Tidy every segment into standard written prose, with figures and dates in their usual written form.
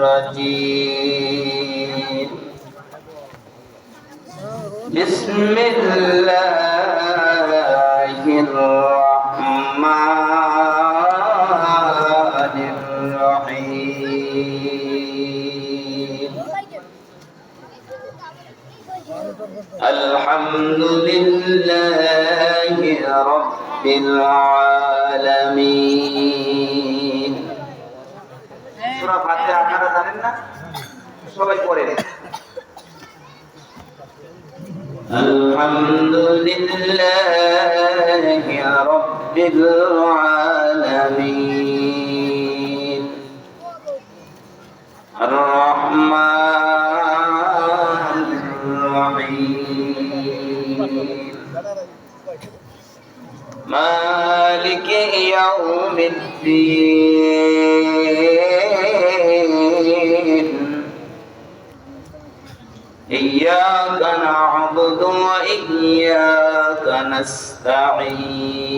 الرجيم بسم الله الرحمن الرحيم الحمد لله رب العالمين সূরা ফাতিহা আপনারা জানেন না সবাই পড়েন الحمد لله رب العالمين الرحمن الرحيم مالك يوم الدين إياك نعبد وإياك نستعين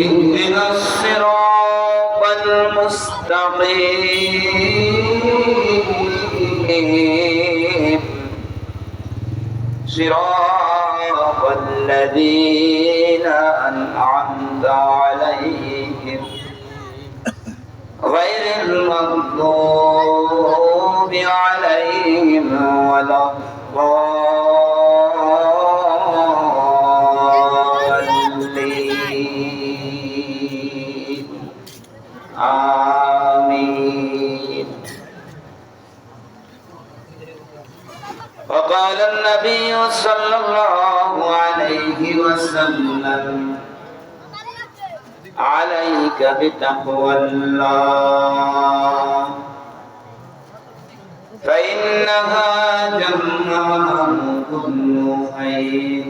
اهدنا الصراط المستقيم صراط الذين أنعمت عليهم غير المغضوب عليهم ولا الضالين آمين. وقال النبي صلى الله عليه وسلم عليك بتقوى الله فإنها جمعه كل خير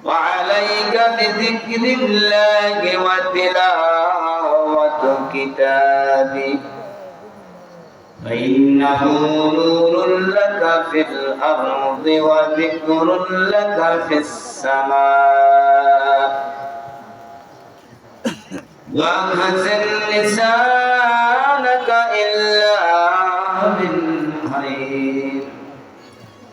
وعليك بذكر الله وتلاوة كتابه فإنه نور لك في الأرض وذكر لك في السماء واحفظ لسانك إلا من خير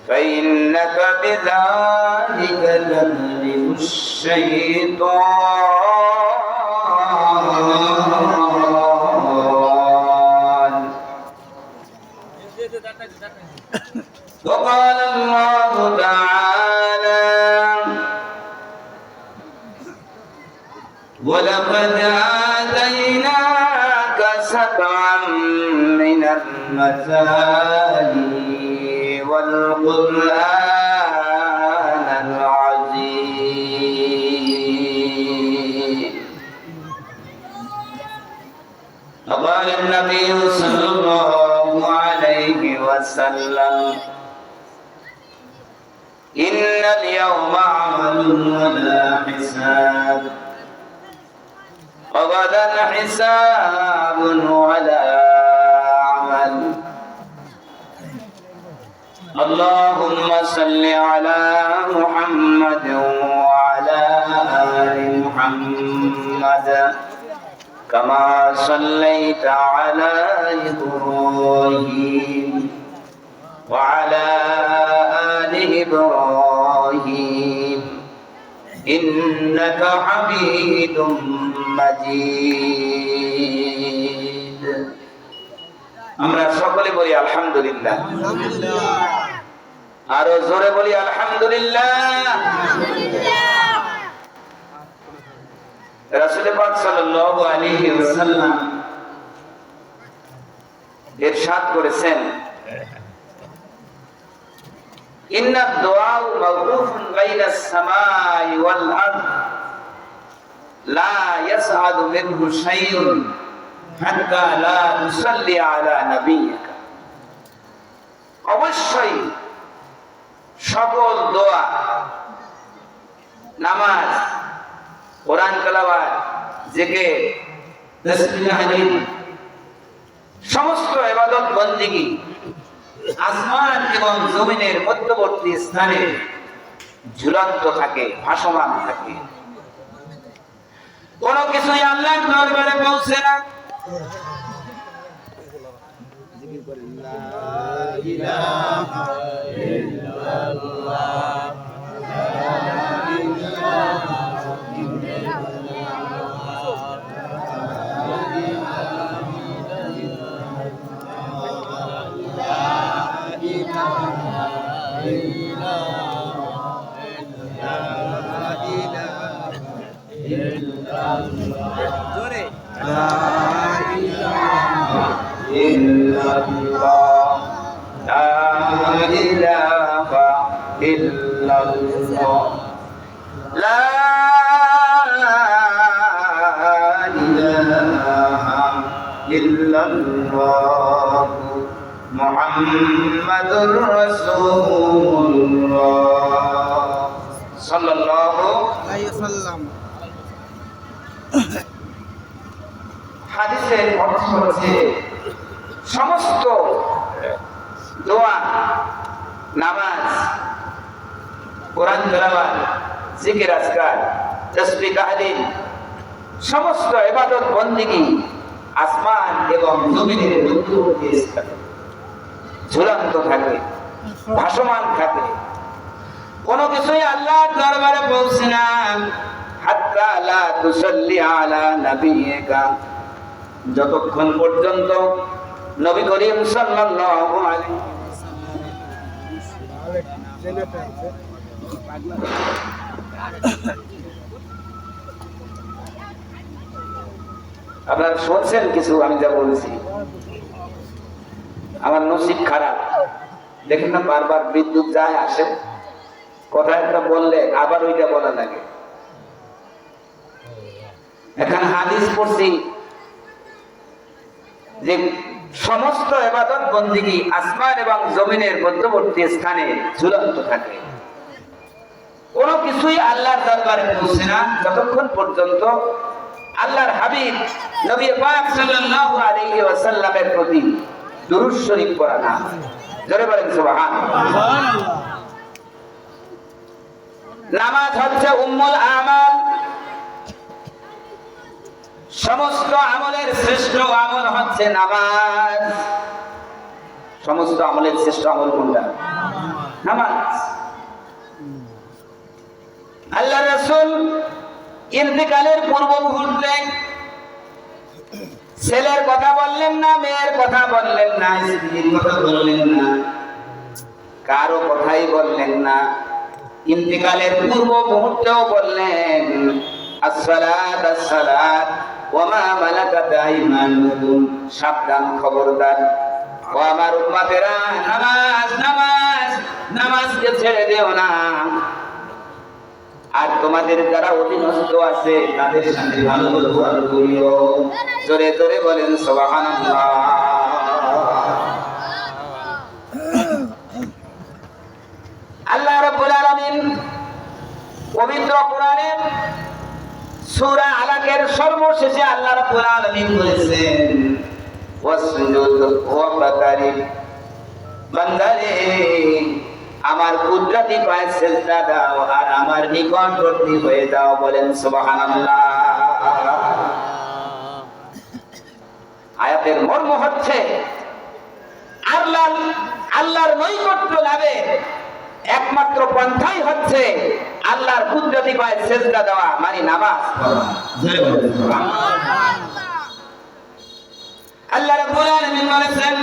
فإنك بذلك تغلب الشيطان. وقال الله تعالى ولقد آتيناك سبعا من المثاني والقرآن العظيم. وقال النبي صلى الله عليه وسلم إن اليوم عمل ولا حساب وغدا حساب ولا عمل. اللهم صل على محمد وعلى آل محمد كما صليت على إبراهيم وعلى آل إبراهيم إنك حميد مجيد. আমরা সকলে বলি আলহামদুলিল্লাহ, আরো জোরে বলি আলহামদুলিল্লাহ। রাসূল পাক সাল্লাল্লাহু আলাইহি ওয়াসাল্লাম ইরশাদ করেছেন ইন্না দুআ মাওকুফুন বাইনাস সামাই ওয়াল আরদ লা ইয়াসআদু মিনহু শাইউন হাত্তা লা তুসাল্লি আলা নাবিয়িকা। অবশ্যই সকল দোয়া, নামাজ, কোরআন তেলাওয়াত, জিকির, তাসবিহ, তাহলিল, সমস্ত ইবাদত বন্দেগী আসমান এবং জমিনের মধ্যবর্তী স্থানে ঝুলন্ত থাকে, ভাসমান থাকে। কোনো কিছুই আল্লাহর দরবারে পৌঁছে না। মুহাম্মাদুর রাসূলুল্লাহ সাল্লাল্লাহু আলাইহি ওয়াসাল্লাম। হাদিসের অর্থ হচ্ছে সমস্ত দোয়া, নামাজ, কোরআন তেলাওয়াত, জিকির আজকার, তাসবিহ তাহলিল, সমস্ত ইবাদত বন্দেগী আসমান এবং জমিনের মধ্যবর্তী স্থানে ঝুলন্ত থাকে, ভাসমান থাকে। কোনো কিছুই আল্লাহর দরবারে পৌঁছে না। হাত্তা লা তুসাল্লি আলা নাবিয়িকা, যতক্ষণ পর্যন্ত নবী করিম সাল্লাল্লাহু আলাইহি আপনারা শুনছেন কিছু আমি যা বলছি? আমার নসিব খারাপ, দেখেন না বারবার বিদ্যুৎ যায় আসে, কথা একটা বললে আবার ওইটা বলা লাগে। এখন হাদিস পড়ছি যে সমস্ত ইবাদত বন্দেগী আসমান এবং জমিনের মধ্যবর্তী স্থানে ঝুলন্ত থাকে। কোনো কিছুই আল্লাহর দরবারে পৌঁছে না যতক্ষণ পর্যন্ত আল্লাহর হাবিব নবী পাক সাল্লাল্লাহু আলাইহি ওয়াসাল্লামের প্রতি দুরূদ শরীফ পড়া না। জোরে বলেন সুবহানাল্লাহ। নামাজ হচ্ছে উম্মুল আমাল, সমস্ত আমলের শ্রেষ্ঠ আমল হচ্ছে নামাজ। সমস্ত আমলের শ্রেষ্ঠ আমল কোনটা? নামাজ। আল্লাহ রাসূল ইন্তেকালের পূর্ব মুহূর্তে ছেলের কথা বললেন না, মেয়ের কথা বললেন না, স্ত্রীর কথা বললেন না, কারো কথাই বললেন না। ইন্তেকালের পূর্ব মুহূর্তেও বললেন আসসালাত আসসালাত ওয়া মা মালাকাত আইমানুকুম, সাবধান, খবরদার ও আমার উম্মতেরা, নামাজ নামাজ নামাজকে ছেড়ে দিও না। আর তোমাদের যারা অধীনস্থ আছে তাদের সাথে ভালো ব্যবহার করিও। জোরে জোরে বলেন সুবহানাল্লাহ। আল্লাহ রাব্বুল আলামিন পবিত্র কোরআনের সূরা আলাকের সর্বশেষে আল্লাহ রাব্বুল আলামিন বলেছেন ওয়াসজুদ ওয়াবতারিব, বান্দারে আমার কুদরতি পায়ে সিজদা দাও আর আমার নিকটবর্তী হয়ে যাও। বলেন সুবহানাল্লাহ। আয়াতের মর্ম হচ্ছে আল্লাহর নৈকট্য লাভে একমাত্র পন্থাই হচ্ছে আল্লাহর কুদরতি পায়ে সিজদা দেওয়া, মানে নামাজ পড়া। আল্লাহ রাব্বুল আলামিন বলেছেন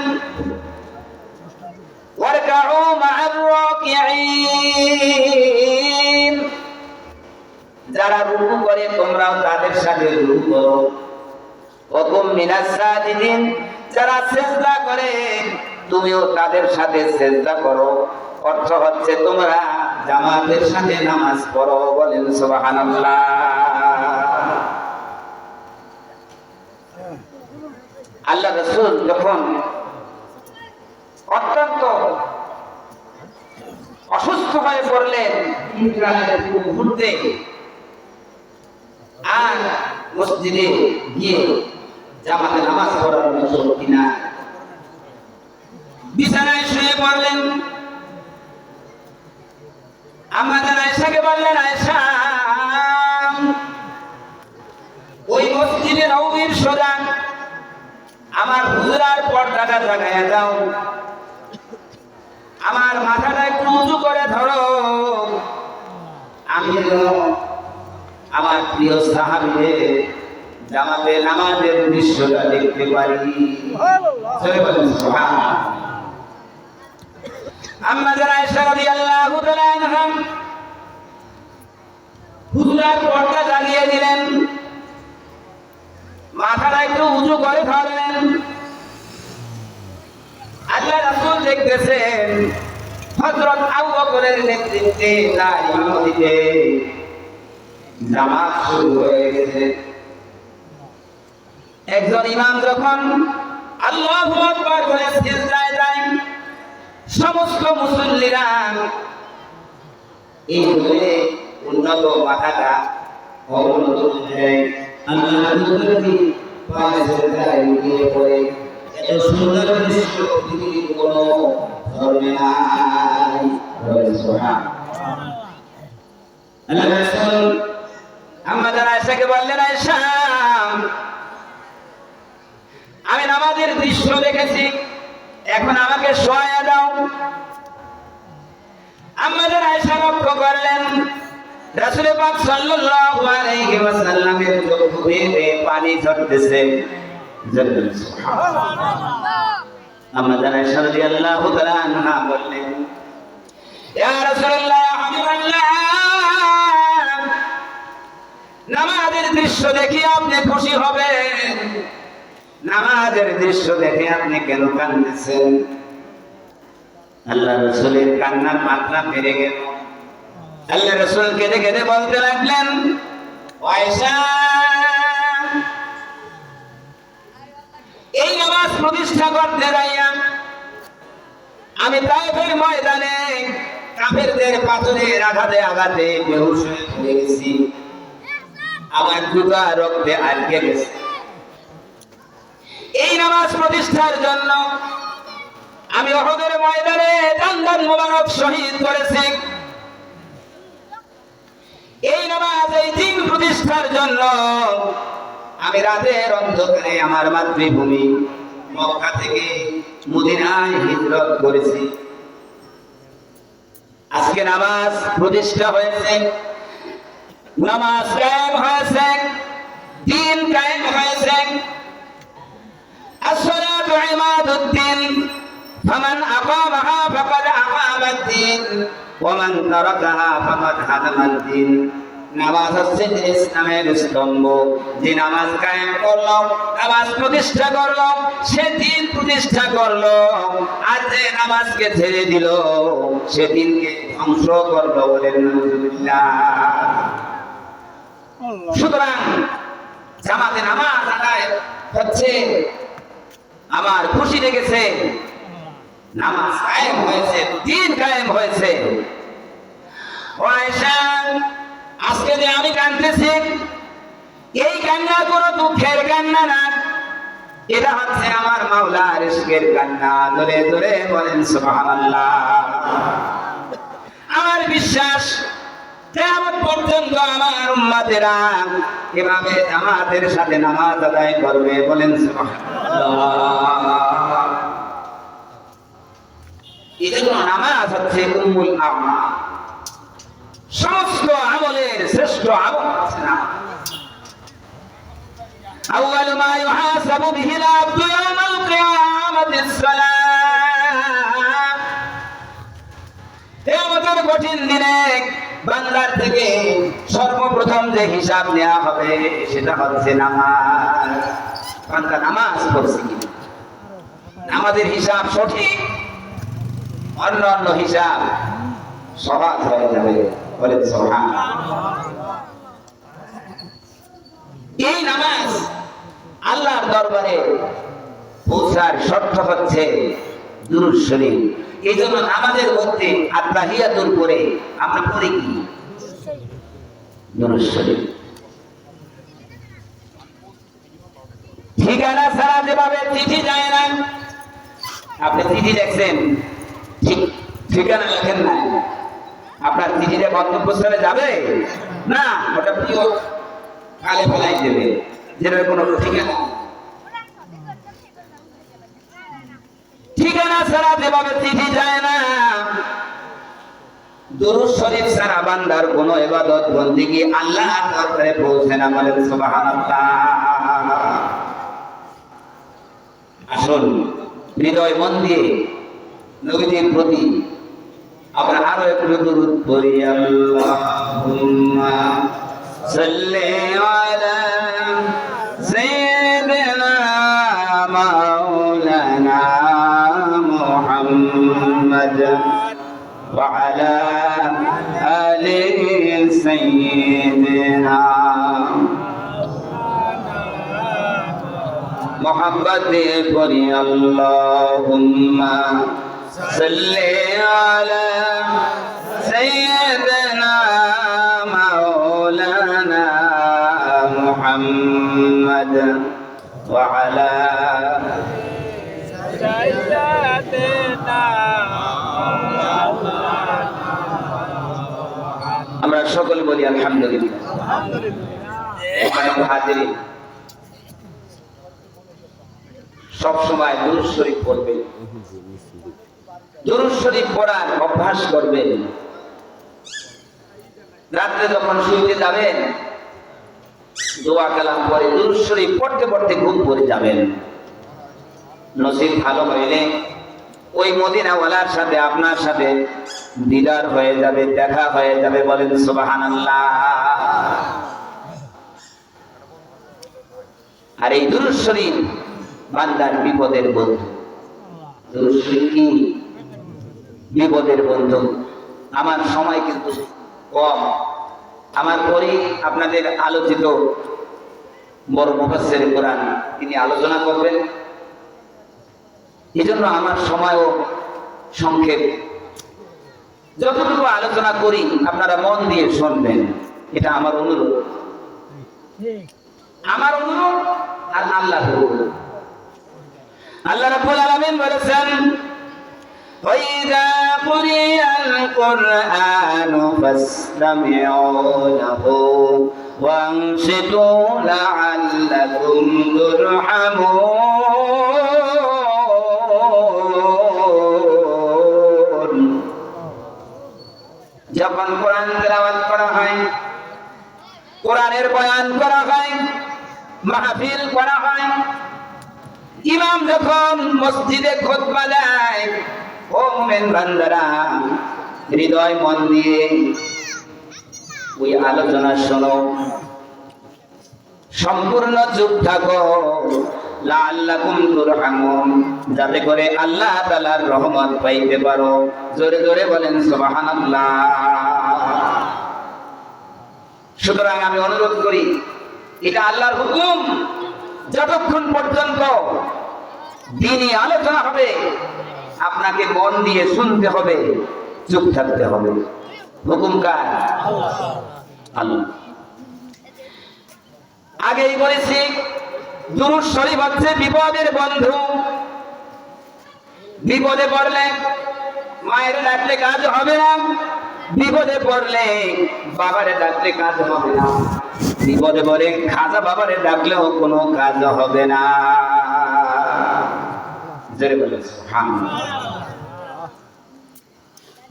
ওয়ারকাউ মা'আর রাকিঈন, যারা রুকু করে তোমরাও তাদের সাথে রুকু করো। ওয়াকুম মিনাস সাজিদিন, যারা সিজদা করে তুমিও তাদের সাথে সিজদা করো। অর্থ হচ্ছে তোমরা জামাতের সাথে নামাজ পড়ো। বলেন সুবহানাল্লাহ। আল্লাহ রাসূল যখন অত্যন্ত অসুস্থ হয়ে পড়লেন ঘুরতে, আর মসজিদে গিয়ে জামাতে নামাজ পড়ার মতো কিনা, বিছানায় শুয়ে পড়লেন। আমাদের আয়েশাকে বললেন, আয়েশা মসজিদে নববীর সোজা আমার হুজরার পর্দাটা জাগায়া দাও, আমার মাথাটা একটু উঁচু করে ধরো, আমি যেন আমার প্রিয় সাহাবীদের জামাতে নামাজের দৃশ্যটা দেখতে পারি। আম্মা যারা আয়েশা রাদিয়াল্লাহু তাআলা আনহা হুজরার পর্দা জ্বালিয়ে দিলেন, মাথাটা একটু উঁচু করে ধরলেন। আল্লাহ রাসূল দেখতেছেন হযরত আবু বকরের নেতৃত্বে তার ইমামতিতে নামাজ শুরু হয়ে গেছে। একজন ইমাম যখন আল্লাহু আকবার বলে সিজদায় যায়, সমস্ত মুসল্লিরা এই বলে উন্নত মাথাটা অবনত হয়ে আল্লাহ রাসূলকে পায়ে সিজদায় গিয়ে পড়ে। এত সুন্দর দৃশ্য পৃথিবীর কোনো ধর্মে নাই। সুবহানাল্লাহ। আল্লাহ রাসূল আম্মা যারা আয়েশাকে বললেন, আয়েশা আমি নামাজের দৃশ্য দেখেছি, এখন আমাকে শোয়ায়া দাও। আম্মা যারা আয়েশা লক্ষ্য করলেন রাসূল পাক সাল্লাল্লাহু আলাইহি ওয়াসাল্লামের চোখ বেয়ে পানি ঝরতেছে। আম্মা যারা আয়েশা রাদিয়াল্লাহু তাআলা আনহা বললেন, ইয়া রাসূলুল্লাহ ইয়া হাবিবাল্লাহ, নামাজের দৃশ্য দেখে আপনি খুশি হবেন, নামাজের দৃশ্য দেখে আপনি কেন কাঁদতেছেন? আল্লাহ রাসূলের কান্নার মাত্রা বেড়ে গেল। আল্লাহ রাসূল কেঁদে কেঁদে বলতে লাগলেন, আয়েশা এই নামাজ প্রতিষ্ঠা করতে যাইয়া আমি তায়েফের ময়দানে কাফেরদের পাথরের আঘাতে আঘাতে বেহুশ হয়ে পড়ে গেছি, আমার জুতা রক্তে আটকে গেছে। এই নামাজ প্রতিষ্ঠার জন্য আমি উহুদের ময়দানে দান মোবারক শহীদ করেছি। এই নামাজ এই দিন প্রতিষ্ঠার জন্য আমি রাতের অন্ধকারে আমার মাতৃভূমি মক্কা থেকে মদিনায় হিজরত করেছি। আজকে নামাজ প্রতিষ্ঠা হয়েছে, নামাজ কায়েম হয়েছে, দিন কায়েম হয়েছে। الصلاة عماد الدين فمن أقامها فقد أقام الدين ومن تركها فقد هدم الدين। নামাজ হচ্ছে ইসলামের স্তম্ভ। যে নামাজ কায়েম করলো, নামাজ প্রতিষ্ঠা করলো, সে দিন প্রতিষ্ঠা করলো। আর যে নামাজকে ছেড়ে দিল, সে দিনকে ধ্বংস করলো। বলেন নাউযুবিল্লাহ। সুতরাং জামাতে নামাজ আদায় হচ্ছে আমার খুশি লেগেছে, নামাজ কায়েম হয়েছে, দিন কায়েম হয়েছে। ও আয়েশা, আজকে যে আমি কাঁদতেছি, এই কান্না কোনো দুঃখের কান্না না, এটা হচ্ছে আমার মাওলার ইশকের কান্না। জোরে জোরে বলেন সুবহানাল্লাহ। আমার বিশ্বাস কিয়ামত পর্যন্ত আমার উম্মতেরা এভাবে জামাতের সাথে নামাজ আদায় করবে। বলেন সুবহানাল্লাহ। এজন্য নামাজ হচ্ছে উম্মুল আমাল, সমস্ত আমলের শ্রেষ্ঠ আমল হচ্ছে নামাজ। আউয়ালু মা ইউহাসাবু বিহিল আবদু ইয়াওমাল কিয়ামাতিস সালাহ। কিয়ামতের কঠিন দিনে বান্দার থেকে সর্বপ্রথম যে হিসাব নেওয়া হবে সেটা হচ্ছে নামাজ। বান্দা নামাজ পড়ছে কি, নামাজের হিসাব সঠিক, অন্য অন্য হিসাব সহজ হয়ে যাবে। বলেন সুবহানাল্লাহ। এই নামাজ আল্লাহর দরবারে পৌঁছার শর্ত হচ্ছে দুরূদ শরীফ। এই জন্য নামাজের মধ্যে আত্তাহিয়াতুর পরে আমরা পড়ি কি? দুরূদ শরীফ। ঠিকানা ছাড়া যেভাবে চিঠি যায় না, আপনি চিঠি লিখছেন, ঠিকানা লেখেন না, আপনার চিঠিটা গন্তব্যস্থলে যাবে না, ওটা প্রিয় কালে ফেলাই দেবে। যেটার কোনো ঠিকানা ছাড়া যেভাবে চিঠি যায় না, দুরূদ শরীফ ছাড়া বান্দার কোনো ইবাদত বন্দেগী আল্লাহর দরবারে পৌঁছে না। বলেন সুবহানাল্লাহ। আসুন হৃদয় মন দিয়ে নবীজির প্রতি আমরা আরো একটু দুরূদ পড়ি। আল্লাহুম্মা সাল্লি আলা সাইয়্যিদিনা মাওলানা মুহাম্মাদ ওয়া আলা আলি সাইয়্যিদিনা মোহাম্মদ দিয়ে পড়ি। আল্লাহুম্মা সাল্লি আলা সাইয়্যিদিনা মাওলানা মুহাম্মাদ ওয়া আলা সাইয়্যিদিনা। আমরা সকলে বলি আলহামদুলিল্লাহ। হাজিরিন, সব সময় দুরূদ শরীফ পড়বেন, দুরূদ শরীফ পড়ার অভ্যাস করবেন। রাত্রে যখন শুইতে যাবেন দোয়া কালাম পরে দুরূদ শরীফ পড়তে পড়তে ঘুম পড়ে যাবেন। নসিব ভালো হইলে ওই মদিনাওয়ালার সাথে আপনার সাথে দিদার হয়ে যাবে, দেখা হয়ে যাবে। বলেন সুবহানাল্লাহ। আর এই দুরূদ শরীফ বান্দার বিপদের বন্ধু। দুরূদ শরীফ কি বিপদের বন্ধু। আমার সময় কিন্তু কম, আমার পরে আপনাদের আলোচিত বড় মুফাসসির কোরআন তিনি আলোচনা করবেন, এজন্য আমার সময়ও সংক্ষেপ। যতটুকু আলোচনা করি আপনারা মন দিয়ে শুনবেন, এটা আমার অনুরোধ, আমার অনুরোধ আর আল্লাহর অনুরোধ। আল্লাহ রাব্বুল আলামিন বলেছেন, وَإِذَا قُرِئَ الْقُرْآنُ فَاسْتَمِعُوا لَهُ وَأَنصِتُوا لَعَلَّكُمْ تُرْحَمُونَ। যখন কোরআন তেলাওয়াত করা হয়, কোরআনের বয়ান করা হয়, মাহফিল করা হয়, ইমাম যখন মসজিদে খুতবা দেয়, ও মুমিন বান্দারা হৃদয় মন দিয়ে ওই আলোচনা শোনো, সম্পূর্ণ চুপ থাকো। লাআল্লাকুম তুরহামুন, যাতে করে আল্লাহ তাআলার রহমত পাইতে পারো। জোরে জোরে বলেন সুবহানাল্লাহ। সুতরাং আমি অনুরোধ করি, এটা আল্লাহর হুকুম, যতক্ষণ পর্যন্ত দ্বীনি আলোচনা হবে আপনাকে মন দিয়ে শুনতে হবে, চুপ থাকতে হবে। হুকুম কার? আল্লাহ। আগেই বলেছি দুরূদ শরীফ হচ্ছে বিপদের বন্ধু। বিপদে পড়লে মায়ের ডাকলে কাজ হবে না, বিপদে পড়লে বাবারে ডাকলে কাজ হবে না, বিপদে পড়ে খাজা বাবারে ডাকলেও কোনো কাজ হবে না।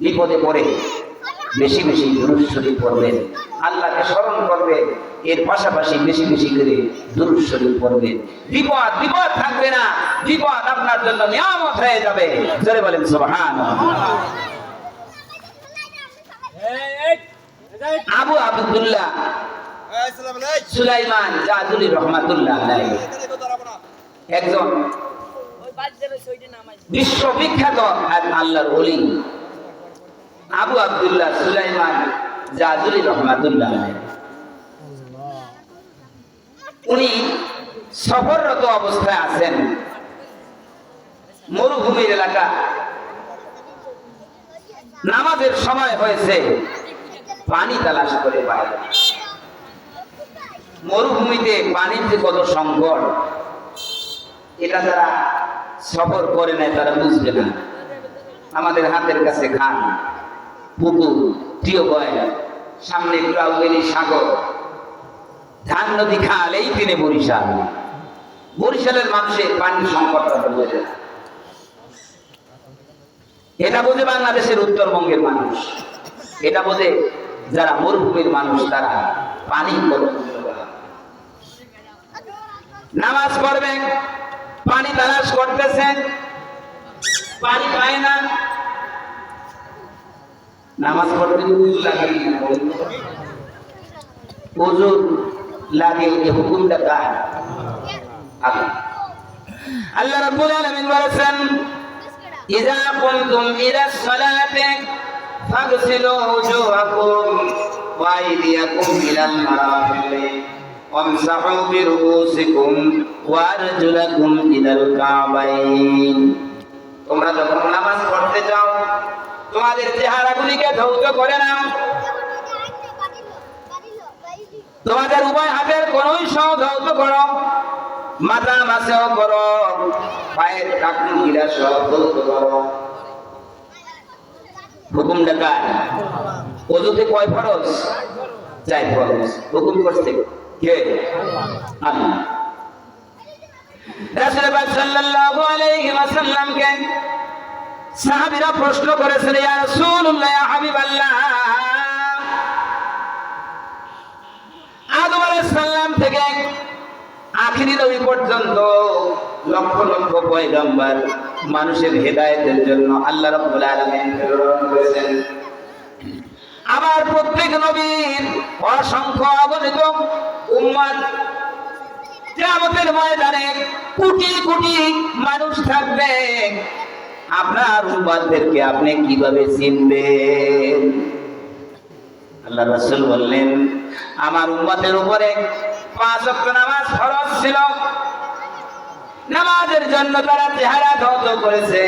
বিপদে পড়ে বেশি বেশি দুরূদ শরীফ পড়বেন, আল্লাহকে স্মরণ করবেন, এর পাশাপাশি বেশি বেশি করে দুরূদ শরীফ পড়বেন। বিপদ বিপদ থাকবে না, বিপদ আপনার জন্য নিয়ামত হয়ে যাবে। জোরে বলেন সুবহানাল্লাহ। আবু আব্দুল্লাহ সুলাইমান জাযুলি রহমাতুল্লাহ আলাইহি একজন বিশ্ববিখ্যাত আল্লাহর ওলি। আবু আব্দুল্লাহ সুলাইমান জাযুলি রহমাতুল্লাহ আলাইহি উনি সফররত অবস্থায় আছেন, মরুভূমির এলাকা, নামাজের সময় হয়েছে, পানি তালাশ করে পায়। মরুভূমিতে পানির যে কত সংকট, এটা যারা সফর করে নেয় তারা বুঝবে না। আমাদের হাতের কাছে খান, পুকুর, টিউবওয়েল, সামনে ক্রাউবেলি সাগর, ধান নদী খালেই তিনি বরিশাল। বরিশালের মানুষের পানির সংকটটা বোঝে না। এটা বোঝে বাংলাদেশের উত্তরবঙ্গের মানুষ, এটা বোঝে যারা মরুভূমির মানুষ, তারা পানি নামাজ পড়বেন, পানি তালাশ করতেছেন, পানি পায় না। নামাজ পড়তে উজু লাগে, উজু লাগে, এই হুকুমটা কার? আল্লাহ রাব্বুল আলামিন বলেছেন, ইযা কুনতুম ইলাস সালাতি ফাগসিলু উজুহাকুম ওয়া আইদিয়াকুম ইলাল মারাফিক ওয়ামসাহু বিরুউসিকুম ওয়া আরজুলাকুম ইলাল কাবাইন। তোমরা যখন নামাজ পড়তে যাও, তোমাদের চেহারাগুলিকে ধৌত করে নাও, তোমাদের উভয় হাতের কোনই সহ ধৌত করো, মাথা মাসেও করো, পায়ের টাকনুগিরা সহ ধৌত করো। হুকুম ডাকা ওযুতে কয় ফরজ? 4 ফরজ। হুকুম করছে কে? আল্লাহ। রাসূল পাক সাল্লাল্লাহু আলাইহি ওয়াসাল্লামকে সাহাবীরা প্রশ্ন করেছেন, ইয়া রাসূলুল্লাহ, ইয়া হাবিবাল্লাহ, আদম আলাইহিস সালাম থেকে আখিরি নবী পর্যন্ত লক্ষ লক্ষ পয়গম্বর মানুষের হেদায়েতের জন্য আল্লাহ রাব্বুল আলামিন প্রেরণ করেছেন। আবার প্রত্যেক নবীর অসংখ্য অগণিত উম্মত, কিয়ামতের ময়দানে কোটি কোটি মানুষ থাকবে। আপনার উম্মতদেরকে আপনি কিভাবে চিনবেন? আল্লাহ রাসূল বললেন, আমার উম্মতের উপরে 5 ওয়াক্ত নামাজ ফরজ ছিল। নামাজের জন্য তারা চেহারা ধৌত করেছে,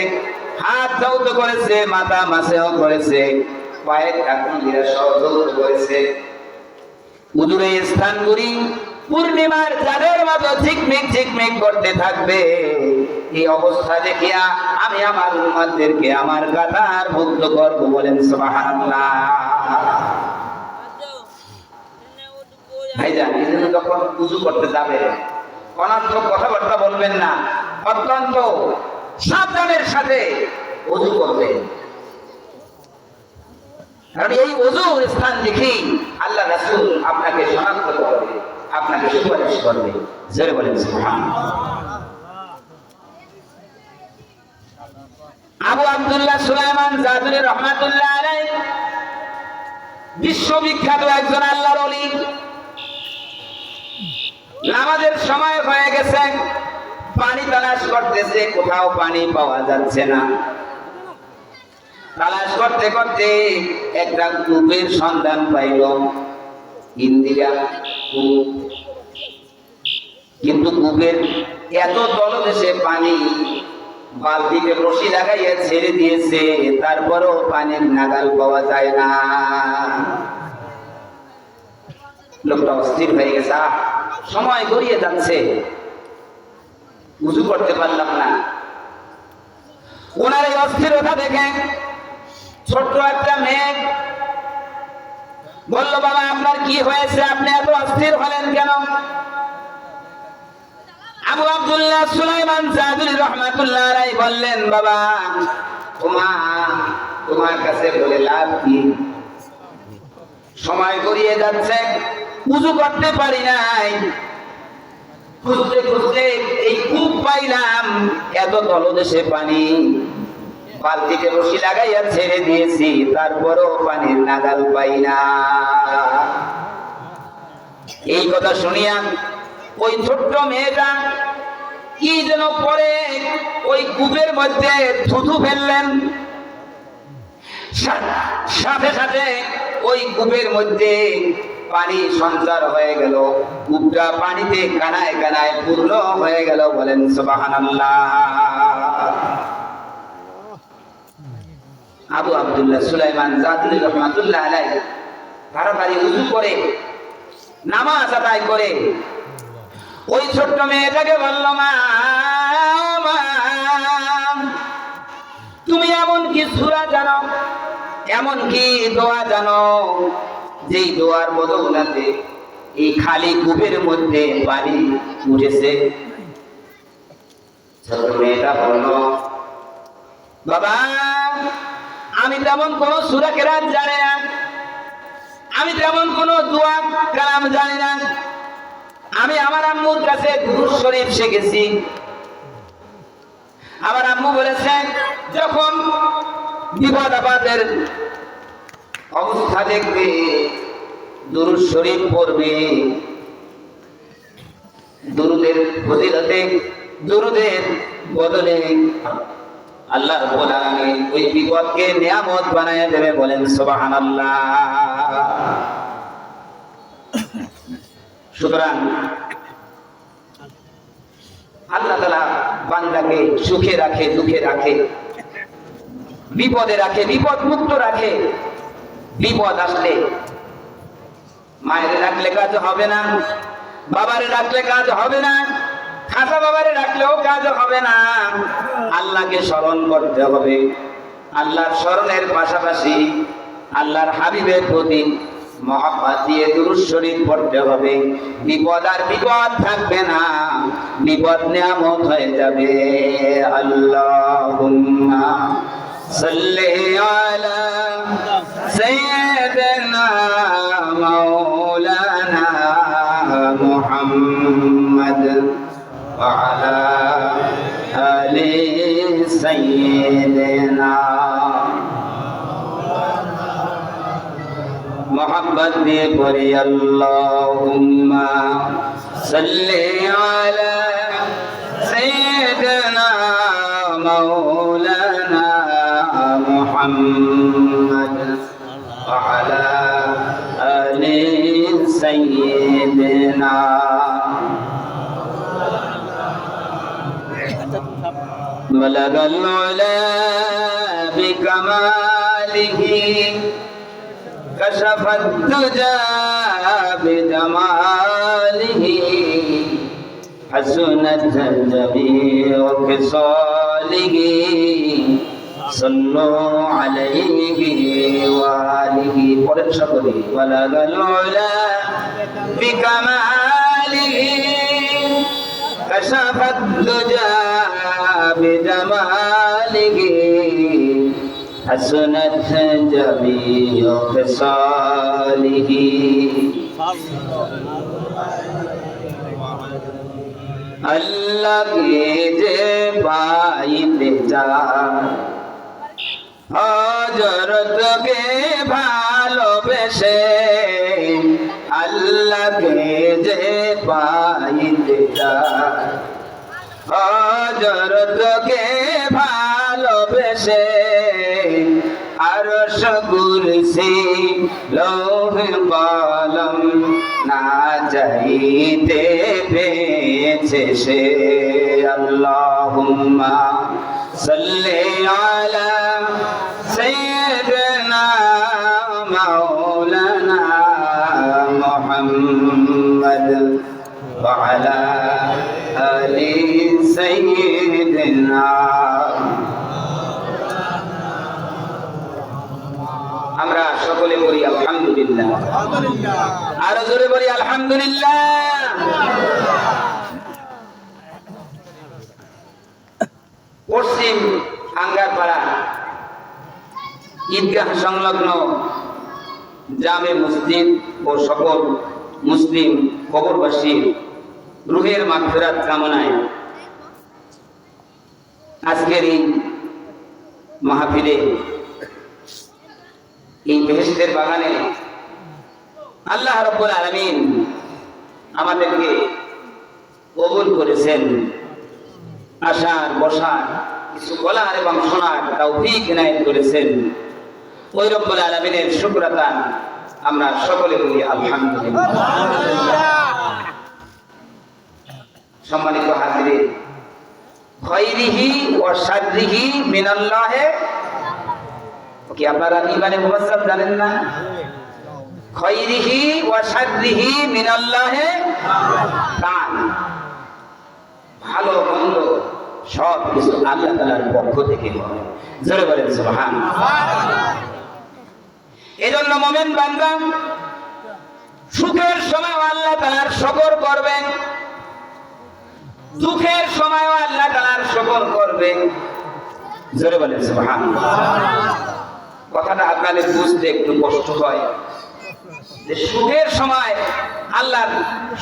হাত ধৌত করেছে, মাথা মাসেও করেছে, পায়ের টাকনুগিরা সহ ধৌত করেছে। উযুর এই স্থানগুলি পূর্ণিমার চাঁদের মতো ঝিকমিক ঝিকমিক করতে থাকবে। এই অবস্থা দেখিয়া আমি আমার উম্মতদেরকে আমার কাতার মুক্ত করব। বলেন সুবহানাল্লাহ। ভাইজান, এই জন্য যখন উযু করতে যাবে অনর্থক কথাবার্তা বলবেন না, অত্যন্ত সাবধানের সাথে উযু করবেন। কারণ এই ওযুর স্থান দেখি আল্লাহ রাসূল আপনাকে শনাক্ত করবে, আপনাকে সুপারিশ করবে। জোরে বলেন সুবহানাল্লাহ। আবু আব্দুল্লাহ সুলাইমান জাদুরী রাহমাতুল্লাহ আলাইহি বিশ্ববিখ্যাত একজন আল্লাহর ওলি। নামাজের সময় হয়ে গেছে, পানি তালাশ করতেছে, কোথাও পানি পাওয়া যাচ্ছে না। তালাশ করতে করতে একটা কূপের সন্ধান পাইল, ইন্দিরা কূপ। কিন্তু কূপের এত তলদেশে পানি, বালতিতে রশি লাগাইয়া ছেড়ে দিয়েছে, তারপরেও পানির নাগাল পাওয়া যায় না। লোকটা অস্থির হয়ে গেছে, সময় গড়িয়ে যাচ্ছে, উযু করতে পারলাম না। ওনার এই অস্থিরতা দেখে ছোট্ট একটা মেয়ে বলল, বাবা আপনার কি হয়েছে, আপনি এত অস্থির হলেন কেন? আবু আব্দুল্লাহ সুলাইমান জাদুরী রাহমাতুল্লাহ আলাইহি বললেন, বাবা তোমার কাছে বলে লাভ কি? সময় গড়িয়ে যাচ্ছে, উযু করতে পারি নাই, খুঁজতে খুঁজতে এই কূপ পাইলাম, এত তলদেশে পানি, বালতিতে রশি লাগাইয়া ছেড়ে দিয়েছি, তারপরও পানির নাগাল পাই না। এই কথা শুনিয়া ওই ছোট্ট মেয়েটা কি যেন করে ওই কূপের মধ্যে থুথু ফেললেন। সাথে সাথে ওই কূপের মধ্যে পানি সঞ্চার হয়ে গেল, কূপটা পানিতে কানায় কানায় পূর্ণ হয়ে গেল। বলেন সুবহানাল্লাহ। আবু আব্দুল্লাহ সুলাইমান জাদুরী রাহমাতুল্লাহ আলাইহি তাড়াতাড়ি উযু করে নামাজ আদায় করে ওই ছোট্ট মেয়েটাকে বলল, মা তুমি এমন কি সূরা জানো, এমন কি দোয়া জানো, যেই দোয়ার বদৌলতে এই খালি কূপের মধ্যে পানি উঠেছে। ছোট মেয়েটা বলল, বাবা আমি তেমন কোন সূরা কেরাত জানি না, আমি তেমন কোন দোয়া কালাম জানি না, আমি আমার আম্মুর কাছে দুরূদ শরীফ শিখেছি। আমার আম্মু বলেছেন যখন বিপদ আপদের অবস্থা দেখবে দুরূদ শরীফ পড়বে, দুরূদের ফজিলতে দুরূদের বদলে আল্লাহ রাব্বুল আলামিন ওই বিপদকে নিয়ামত বানায় দেবে। বলেন সুবহানাল্লাহ। সুতরাং আল্লাহ তাআলা বান্দাকে সুখে রাখে, দুঃখে রাখে, বিপদে রাখে, বিপদ মুক্ত রাখে। বিপদ আসলে মায়ের রাখলে কাজ হবে না, বাবারে রাখলে কাজ হবে না, খাসা বাবারে রাখলেও কাজ হবে না। আল্লাহকে স্মরণ করতে হবে। আল্লাহর স্মরণের পাশাপাশি আল্লাহর হাবিবের প্রতি মহব্বত দিয়ে দুরূদ শরীফ পড়তে হবে। বিপদ আর বিপদ থাকবে না, বিপদ নিয়ামত হয়ে যাবে। আল্লাহুম্মা সাল্লি আলা সাইয়্যিদিনা মাওলানা মুহাম্মদ ওয়া আলা আলি সাইয়্যিদিনা। मोहब्बत में पढ़े अल्लाहुम्मा सल्ली अला सय्यिदिना मौलाना मुहम्मद व अला आलि सय्यिदिना। बलगल उला बिकमालिही कशफ الدجى بجماله حسنت جميع خصاله صلوا عليه وآله قرآن شكري بلغ العلا بكماله كشف الدجى بجماله حسنت جميع خصاله अल्लाह के जे पाइते जा हजरत के भालोबेसे अल्लाह के जे पाइते जा हजरत के भालोबेसे अर्श कुर्सी लौह कलम ना चाहते पेछे से अल्लाहुम्मा सल्ली अला सय्यिदिना मौलाना मुहम्मद व अला आलि सय्यिदिना। আমরা সকলে বলি আলহামদুলিল্লাহ, আরো জোরে বলি আলহামদুলিল্লাহ। পশ্চিম আঙ্গারপাড়া ঈদগাহ সংলগ্ন জামে মসজিদ ও সকল মুসলিম কবরবাসীর রুহের মাগফিরাত কামনায় আজকের এই মাহফিলে এই বেহেশতের বাগানে আল্লাহ রাব্বুল আলামিন আমাদেরকে কবুল করেছেন। আসার বসার কিছু বলার এবং শোনার তৌফিক ইনায়েত করেছেন। ওই রব্বুল আলামিনের শুকর আদান আমরা সকলে বলি আলহামদুলিল্লাহ। সম্মানিত হাজিরিন, খায়রিহি ওয়া শাররিহি মিনাল্লাহ। কি আপনারা ইমানে মুফাসসাল জানেন না? খায়রিহি ওয়া শাররিহি মিনাল্লাহ তাআলা। ভালো মন্দ সব কিছু আল্লাহ তাআলার পক্ষ থেকে হয়। জোরে বলেন সুবহানাল্লাহ। এজন্য মুমিন বান্দা সুখের সময় আল্লাহ তাআলার শুকর করবেন, দুঃখের সময় আল্লাহ তাআলার শুকর করবেন। জোরে বলেন সুবহানাল্লাহ। কথাটা আপনাদের বুঝতে একটু কষ্ট হয় যে সুখের সময় আল্লাহর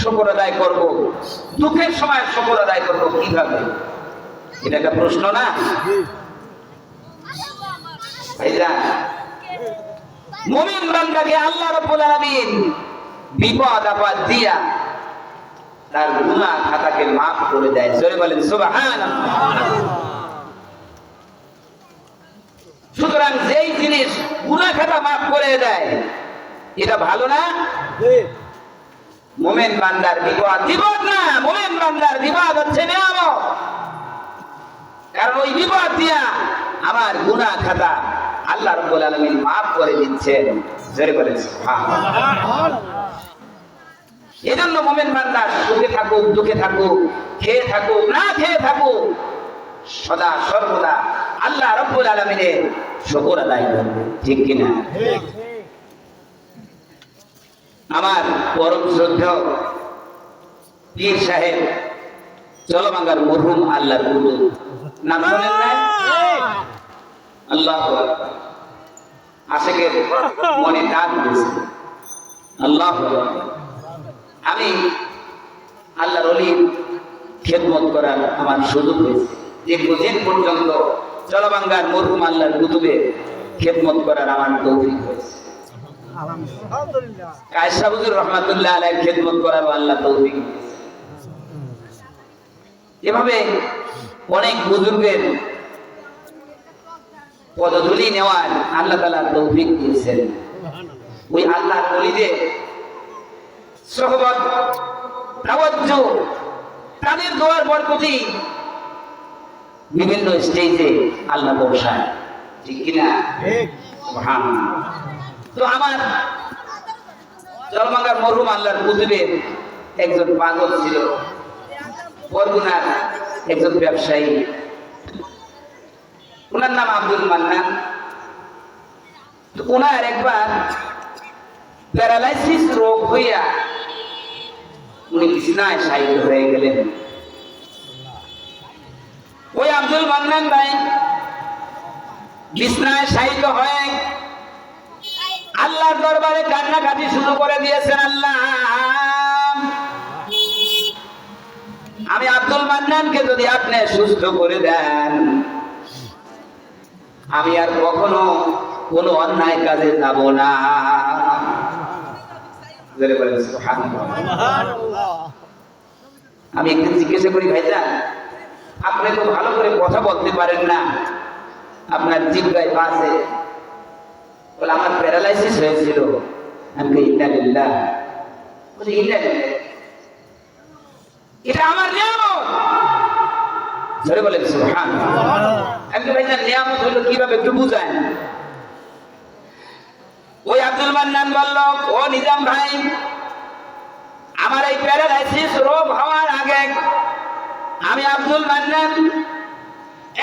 শুকর আদায় করব, দুঃখের সময় শুকর আদায় করব কিভাবে? এটা একটা প্রশ্ন না ভাইজান? মুমিন বান্দাকে আল্লাহ রাব্বুল আলামিন বিপদ আপদ দিয়া তার গুনাহ খাতাকে maaf করে দেয়। জোরে বলেন সুবহানাল্লাহ। সুতরাং যেই জিনিস গুনাহ খাতা maaf করে দেয় এটা ভালো না? মুমিন বান্দার বিপদ না, মুমিন বান্দার বিপদ হচ্ছে নিয়ামত। কারণ ওই বিপদ দিয়া আমার গুনাহ খাতা আল্লাহ রাব্বুল আলামিন maaf করে দিচ্ছেন। জোরে বলেন সুবহানাল্লাহ। এজন্য মুমিন বান্দা সুখে থাকুক, দুঃখে থাকুক, খেয়ে থাকুক, না খেয়ে থাকুক, সদা সর্বদা আল্লাহ রাব্বুল আলামিনের শুকর আদায় করবে। ঠিক কিনা? আমার পরম শ্রদ্ধেয় পীর সাহেব চলমাঙ্গার মরহুম আল্লাহর কুতুব, নাম শুনেন না? আল্লাহু আকবার। আশিকের মনে ডাক দিয়েছে আল্লাহু আকবার। আমি আল্লাহর ওলির খেদমত করার আমার সুযোগ হয়েছে। দীর্ঘদিন পর্যন্ত চলমাঙ্গার মরহুম আল্লাহর কুতুবের খেদমত করার আমার তৌফিক হয়েছে। কায়সা হুজুর রহমাতুল্লাহ আলাইহির খেদমত করার আল্লাহ তৌফিক দিয়েছে। এভাবে অনেক বুজুর্গের পদধূলি নেওয়ার আল্লাহ তাআলা তৌফিক দিয়েছেন। ওই আল্লাহর ওলিদের সোহবত, তাওয়াজ্জু, তাদের দোয়ার বরকতি বিভিন্ন স্টেজে আল্লাহ বসায়। ঠিক কিনা? সুবহানাল্লাহ। তো আমার চলমাঙ্গার মরহুম আল্লাহর কুতুবের একজন পাগল ছিল, বরগুনার একজন ব্যবসায়ী, ওনার নাম আব্দুল মান্নান। তো ওনার একবার প্যারালাইসিস রোগ হইয়া উনি বিছনায় শায়িত হয়ে গেলেন। ওই আব্দুল মান্নান ভাই বিছনায় শায়িত হয়ে আল্লাহর দরবারে কান্নাকাটি শুরু করে দিয়েছেন। আল্লাহ, আমি আব্দুল মান্নানকে যদি আপনি সুস্থ করে দেন, আমি আর কখনো কোনো অন্যায় কাজে যাব না। আমি একদিন জিজ্ঞাসা করি, ভাইজান আপনি তো ভালো করে কথা বলতে পারেন না, আপনার জিহ্বায় বাজে। বলে আমার প্যারালাইসিস হয়েছিল। আমি কই ইন্না লিল্লাহ। বলে ইন্না লিল্লাহ, এটা আমার নিয়ামত। জোরে বলেন সুবহানাল্লাহ। আমি কই ভাইজান নিয়ামত হলো কিভাবে একটু বুঝান। ওই আব্দুল মান্নান বলল, ও নিজাম ভাই, আমার এই প্যারালাইসিস রোগ হওয়ার আগে আমি আব্দুল মান্নান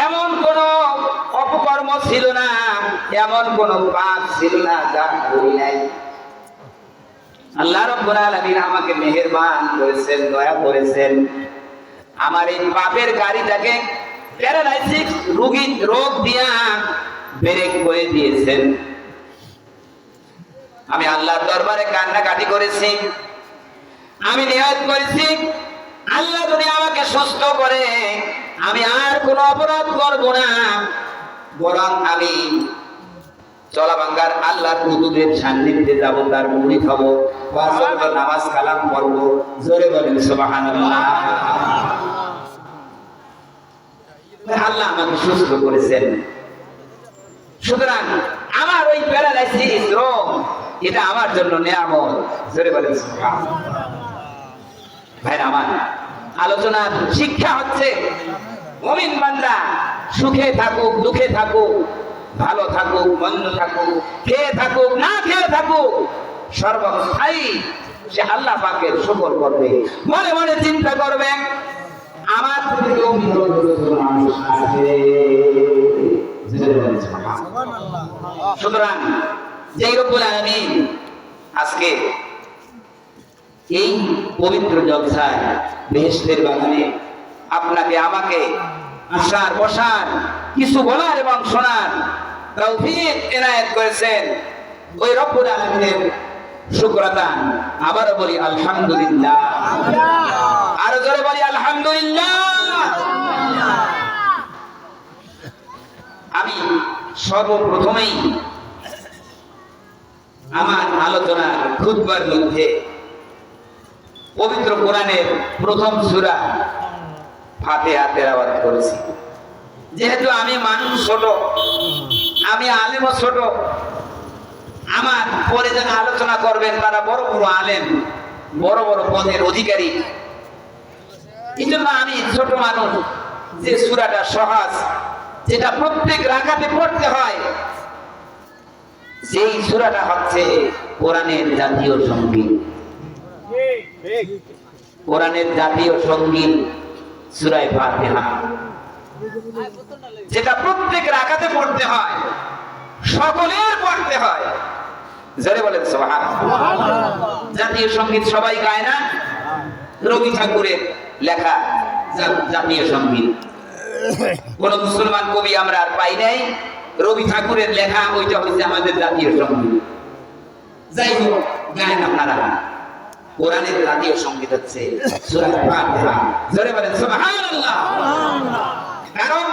এমন কোন অপকর্ম ছিল না, এমন কোন পাপ ছিল না যা করি নাই। আল্লাহ রাব্বুল আলামিন আমাকে মেহেরবান করেছেন, দয়া করেছেন, আমার এই পাপের গাড়িটাকে প্যারালাইসিস রোগ দিয়া ব্রেক করে দিয়েছেন। আমি আল্লাহর দরবারে কান্নাকাটি করেছি, আমি নিয়ত করেছি আল্লাহ যদি আমাকে সুস্থ করে আমি আর কোনো অপরাধ করব না, বরং আমি চলাবাঙ্গার আল্লাহর কুতুবের সান্নিধ্যে যাব, তার মুড়ি খাবো, পাঁচ ওয়াক্ত নামাজ কালাম পড়ব। জোরে বলেন সুবহানাল্লাহ। আল্লাহ আমাকে সুস্থ করেছেন। সুতরাং আমার ওই প্যারালাইসিস রোগ এটা আমার জন্য নিয়ামত। জোরে বলেন সুবহানাল্লাহ। ভাই আমার আলোচনার শিক্ষা হচ্ছে মুমিন বান্দা সুখে থাকুক, দুঃখে থাকুক, ভালো থাকুক, মন্দ থাকুক, খেয়ে থাকুক, না খেয়ে থাকুক, সর্বস্থায়ী সে আল্লাহ পাকের শুকর করবে। মনে মনে চিন্তা করবে আমার থেকেও মানুষ আছে। সুতরাং যেই রব্বুল আলামিন আজকে এই পবিত্র জলসায় বেহেশতের বাগানে আপনাকে আমাকে আসার বসার কিছু বলার এবং শোনার তৌফিক এনায়েত করেছেন ওই রব্বুল আলামিনের শুকরাদান। আবারও বলি আলহামদুলিল্লাহ, আরো জোরে বলি আলহামদুলিল্লাহ। আমি সর্বপ্রথমেই আমার আলোচনার খুতবার মধ্যে পবিত্র কোরআনের প্রথম সূরা ফাতিহা তেলাওয়াত করেছি। যেহেতু আমি মানুষ ছোট, আমি আলেমও ছোট, আমার পরে যারা আলোচনা করবেন তারা বড় বড় আলেম, বড় বড় পদের অধিকারী। এই জন্য আমি ছোট মানুষ, যে সূরাটা সহজ, যেটা প্রত্যেক রাকাতে পড়তে হয়, সেই সূরাটা হচ্ছে কোরআনের জাতীয় সঙ্গীত। কোরআনের জাতীয় সঙ্গীত সূরা ফাতিহা, যেটা প্রত্যেক রাকাতে পড়তে হয়, সকলের পড়তে হয়। জোরে বলেন সুবহানাল্লাহ। জাতীয় সঙ্গীত সবাই গায় না? রবি ঠাকুরের লেখা জাতীয় সঙ্গীত কোন মুসলমান কবি আমরা আর পাই নাই। রবি ঠাকুরের লেখা, ওইটা হচ্ছে আমাদের জাতীয় সঙ্গীত। যাই হোক, গায়েন আপনারা। কোরআনের জাতীয় সঙ্গীত হচ্ছে সূরা ফাতিহা। জোরে বলেন সুবহানাল্লাহ। কারণ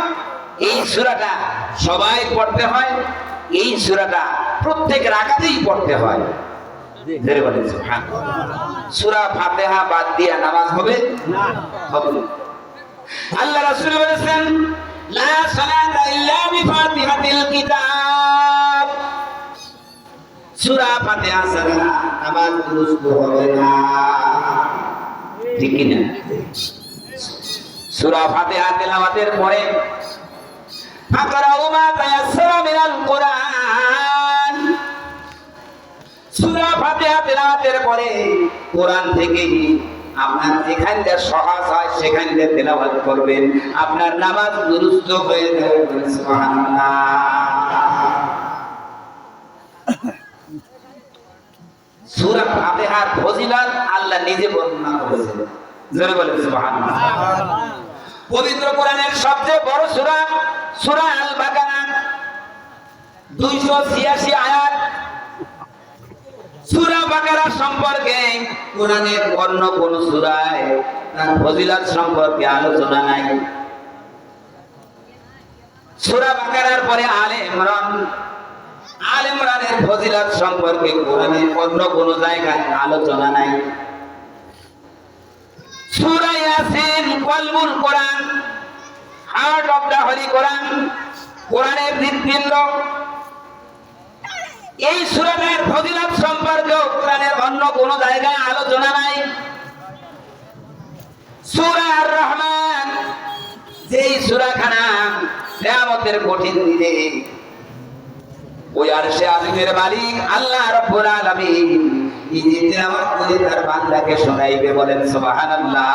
এই সূরাটা সবাই পড়তে হয়, এই সূরাটা প্রত্যেক রাকাতেই পড়তে হয়। জোরে বলেন সুবহানাল্লাহ। সূরা ফাতিহা বাদ দিয়ে নামাজ হবে না, হবে না। আল্লাহ রাসূল বলেছেন, লা সালাতা ইল্লা বিফাতিহাতিল কিতাব। সূরা ফাতিহা ছাড়া নামাজ দুরুস্ত হবে না, ঠিক কি না? সূরা ফাতিহা তেলাওয়াতের পরে ফাকরাউ মা তায়াসসারা মিনাল কুরআন। সূরা ফাতিহা তেলাওয়াতের পরে কোরআন থেকে আপনার যেখানটা সহজ হয় সেখানটা তেলাওয়াত করবেন, আপনার নামাজ দুরুস্ত হয়ে যাবে। সুবহানাল্লাহ। সূরা ফাতিহার ফজিলত আল্লাহ নিজে বর্ণনা করেছেন। জোরে বলেন সুবহানাল্লাহ। পবিত্র কোরআনের সবচেয়ে বড় সূরা সূরা আল বাকারা, 286 আয়াত। সূরা বাকারা সম্পর্কে কোরআনের অন্য কোন সূরায় তার ফজিলত সম্পর্কে আলোচনা নাই। সূরা বাকারার পরে আলে ইমরান, আলে ইমরানের ফজিলত সম্পর্কে কোরআনের অন্য কোন জায়গায় আলোচনা নাই। সূরা ইয়াসিন কলবুল কোরআন, হার্ট অফ দা হলি কোরআন, কোরআনের হৃদপিণ্ড। এই সূরাটার ফজিলত সম্পর্কে কোরআনের অন্য কোন জায়গায় আলোচনা নাই। সূরা আর রহমান, যেই সূরাখানা কিয়ামতের কঠিন দিনে ওই আরশে আজিমের মালিক আল্লাহ রাব্বুল আলামিন নিজে তেলাওয়াত করে তার বান্দাকে শোনাইবে। বলেন সুবহানাল্লাহ।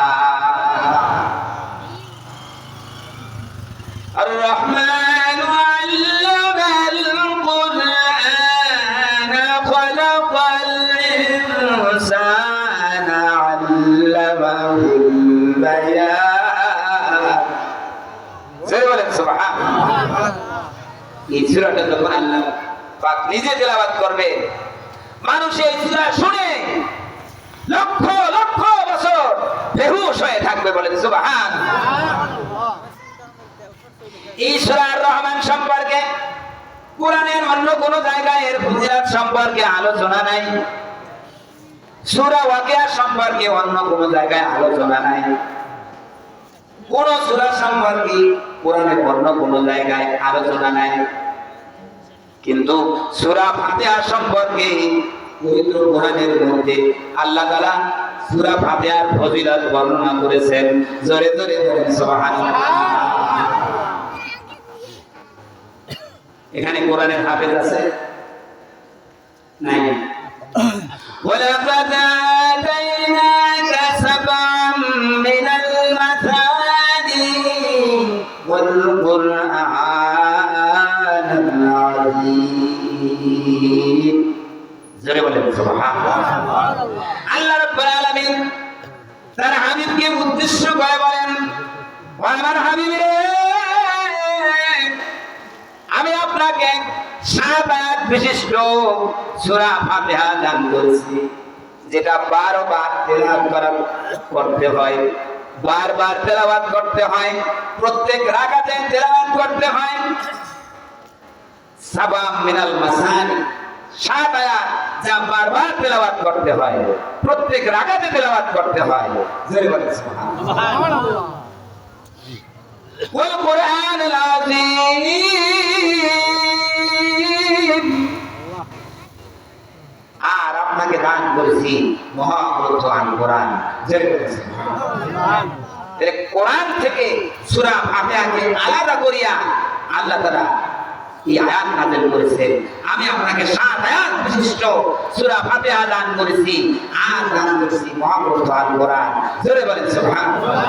আর রহমান আল্লামাল কুরআন খলাকাল ইনসানা আল্লামাহুল বায়ান। জোরে বলেন সুবহানাল্লাহ। এই সূরাটা যখন আল্লাহ পাক নিজে তেলাওয়াত করবে, মানুষ এই সূরা শুনে লক্ষ লক্ষ বছর বেহুশ হয়ে থাকবে। বলেন সুবহানাল্লাহ। এই সূরা আর রহমান সম্পর্কে কোরআনের অন্য কোন জায়গায় এর ফজিলত সম্পর্কে আলোচনা নাই। সূরা ওয়াকিয়া সম্পর্কে অন্য কোন জায়গায় আলোচনা নাই। কোন সূরা সম্পর্কে কোরআনের অন্য কোন জায়গায় আলোচনা নাই। কিন্তু সূরা ফাতিহা সম্পর্কে পবিত্র কোরআনের মধ্যে আল্লাহ তাআলা সূরা ফাতিহার ফজিলত বর্ণনা করেছেন। জোরে জোরে বলেন সুবহানাল্লাহ। এখানে কোরআনের হাফেজ আছে নাই? ওয়ালাকাদ আতাইনাকা সাবআম মিনাল মাসানি ওয়াল কুরআনাল আযীম। জোরে বলেন সুবহানাল্লাহ। আল্লাহ রাব্বুল আলামিন তার হাবিবকে উদ্দেশ্য করে বলেন, ও আমার হাবিব রে, আমি আপনাকে 7 আয়াত বিশিষ্ট সূরা ফাতিহা দান করেছি, যেটা 12 বার তেলাওয়াত করতে হয়, বারবার তেলাওয়াত করতে হয়, প্রত্যেক রাকাতে তেলাওয়াত করতে হয়। সাবা মিনাল মাসানি, 7 আয়াত যা বারবার তেলাওয়াত করতে হয়, প্রত্যেক রাকাতে তেলাওয়াত করতে হয়। জোরে বলেন সুবহানাল্লাহ। ওয়াল কুরআনুল আযীম, আর আপনাকে দান করেছি মহাগ্রন্থ আল কোরআন। জোরে বলেন সুবহানাল্লাহ। তাহলে কোরআন থেকে সূরা ফাতিহাকে আলাদা করিয়া আল্লাহ তাআলা এই আয়াত নাযিল করেছেন। আমি আপনাকে 7 আয়াত বিশিষ্ট সূরা ফাতিহা দান করেছি, আর দান করেছি মহাগ্রন্থ আল কোরআন। জোরে বলেন সুবহানাল্লাহ।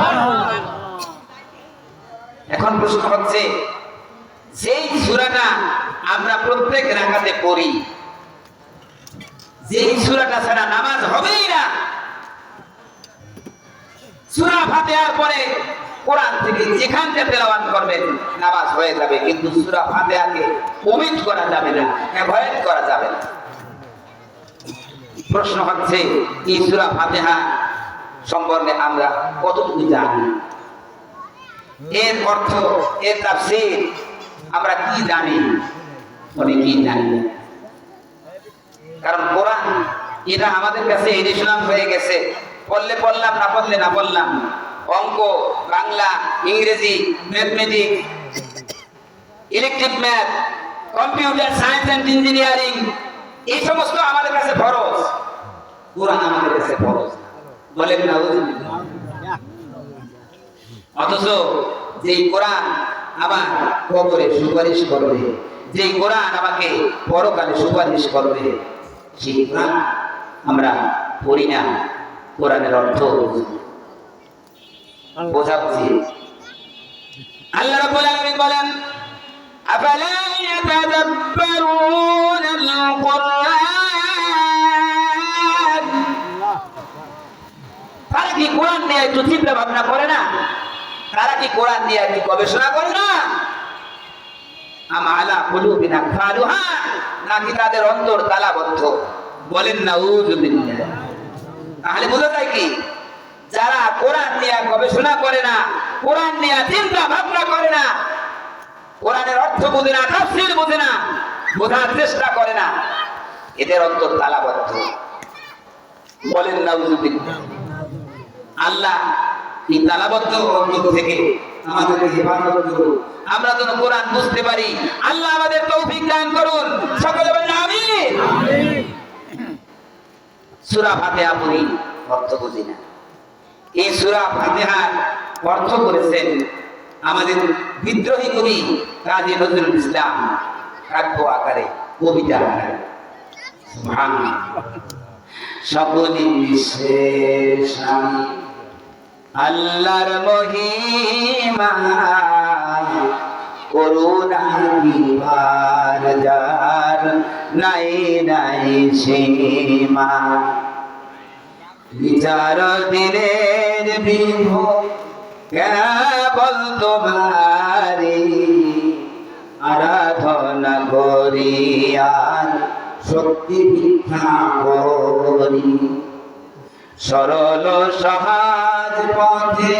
এখন প্রশ্ন হচ্ছে, যেই সূরাটা আমরা প্রত্যেক রাকাতে পড়ি, যেই সূরাটা ছাড়া নামাজ হবেই না, সূরা ফাতিহার পরে কোরআন থেকে যেখানটা তেলাওয়াত করবেন নামাজ হয়ে যাবে, কিন্তু সূরা ফাতিহাকে ওমিট করা যাবে না, অ্যাভয়েড করা যাবে না। প্রশ্ন হচ্ছে, এই সূরা ফাতিহা সম্পর্কে আমরা কতটুকু জানি, এর অর্থ, এর তাফসীর আমরা কি জানি? অনেকেই জানি না। কারণ কোরআন এটা আমাদের কাছে এডিশনাল হয়ে গেছে, পড়লে পড়লাম, না পড়লে না পড়লাম। অঙ্ক, বাংলা, ইংরেজি, mathematics, electric math, computer science and engineering, এই সমস্ত আমাদের কাছে ফরজ, কোরআন আমাদের কাছে ফরজ। বলেন না? অথচ যেই কোরআন আমার কবরে সুপারিশ করবে, যেই কোরআন আমাকে পরকালে সুপারিশ করবে, সেই কোরআন আমরা পড়ি না, কোরআনের অর্থ বোঝা উচিত। আল্লাহ রাব্বুল আলামিন বলেন, আফালা ইয়াতাদাব্বারুনাল কুরআন, তারা কি কোরআন নিয়ে একটু চিন্তা ভাবনা করে না? তারা কি কোরআন নিয়ে একটু গবেষণা করে না? আম আলা কুলুবিন আকফালুহা, নাকি তাদের অন্তর তালাবদ্ধ? বলেন নাউযুবিল্লাহ। তাহলে বোঝা যায় কি, যারা কোরআন নিয়ে গবেষণা করে না, কোরআন নিয়ে চিন্তা ভাবনা করে না, কোরআনের অর্থ বুঝে না, তাফসীর বুঝে না, বোঝার চেষ্টা করে না, এদের অন্তর তালাবদ্ধ। বলেন নাউযুবিল্লাহ। আল্লাহ এই তালাবদ্ধ অন্তর থেকে আমাদেরকে হেফাজত করুন, আমরা যেন কোরআন বুঝতে পারি। আল্লাহ আমাদের তৌফিক দান করুন। সকলে বলেন আমিন। সূরা ফাতিহা পড়ি, অর্থ বুঝি না। এই সূরা ফাতিহার অর্থ করেছেন আমাদের বিদ্রোহী কবি কাজী নজরুল ইসলাম, কাব্য আকারে, কবিতা আকারে। সুবহানাল্লাহ। সকলি বিশেষ আমি আল্লাহর মহিমা, করুণা বিভার যার নাই নাই সীমা, বিচার দিনের বিভোগ কেবল তোমারি, আরাধনা করি আর শক্তি ভিক্ষা করি, সরল সহজ পথে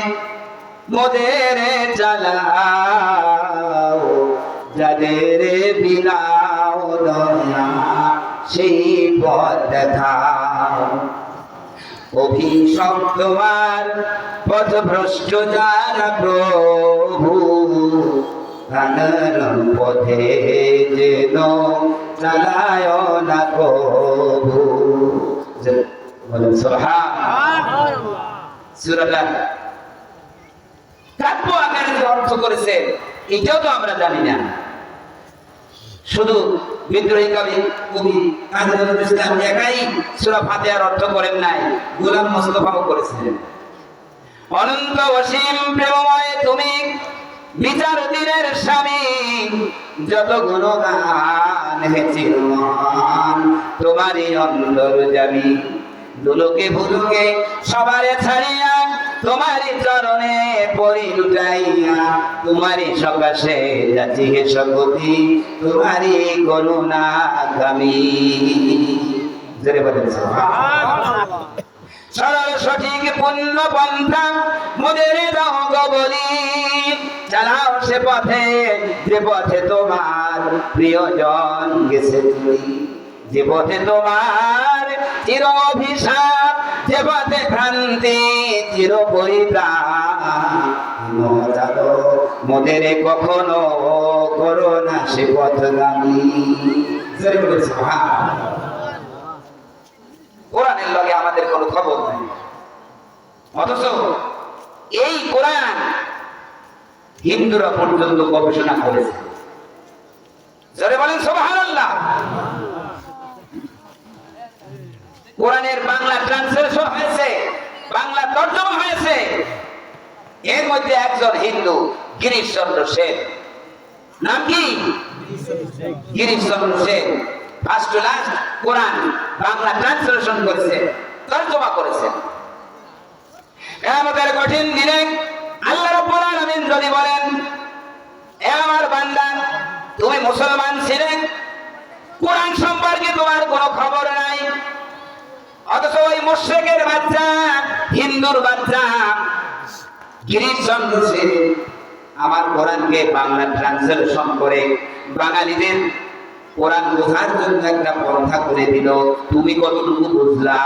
মোদের চালাও, যাদের বিলাও দয়া সেই পথ দেখাও, অভিশপ্ত তোমার পথ ভ্রষ্ট যারা প্রভু, ধানের পথে যেন চালায় না কভু। বলেন সুবহানাল্লাহ। সূরাটা কাব্য আকারে অর্থ করেছে, এটাও তো আমরা জানি না। শুধু বিদ্রোহী কবি কাজী নজরুল ইসলাম একাই সূরা ফাতিহার অর্থ করেন নাই, গোলাম মোস্তফাও করেছিলেন। অনন্ত অসীম প্রেমময় তুমি, বিচার দিনের স্বামী যত গুণগান হেছিল তোমারই অন্তর যাবি দুলোকে ভুলুকে সবারে ছাড়িয়া তোমারই চরণে পরি লুটাইয়া তোমারই সকাশে যাচ্ছি হে সকতি তোমারই করুণা গামী জোরে বলেন সরল সঠিক পুণ্য পন্থা মোদের দাও গো বলি চালাও সে পথে যে পথে তোমার প্রিয়জন গেছে তুমি যে পথে তোমার চির অভিশাপ যে পথে ভ্রান্তি চির পরিত্রাণ মোদের কখনো করো না সে পথগামী কোরআনের লগে আমাদের কোনো খবর নাই অথচ এই কোরআন হিন্দুরা পর্যন্ত গবেষণা করেছে জোরে বলেন সুবহানাল্লাহ কোরআনের বাংলা ট্রান্সলেশন হয়েছে বাংলা তর্জমা হয়েছে এর মধ্যে একজন হিন্দু গিরিশচন্দ্র সেন নাম কি Girishchandra Sen first to last Quran Bangla translation করেছে তর্জমা করেছে কিয়ামতের কঠিন দিনে আল্লাহ রাব্বুল আলামিন যদি বলেন এ আমার বান্দা তুমি মুসলমান ছিলে কোরআন সম্পর্কে তোমার কোনো খবর নাই অথচ ওই মুশরিকের বাচ্চা হিন্দুর বাচ্চা গিরিশচন্দ্র সেন আমার কোরআনকে বাংলা ট্রান্সলেশন করে বাঙালিদের কোরআন বোঝার জন্য একটা পন্থা করে দিল তুমি কতটুকু বুঝলা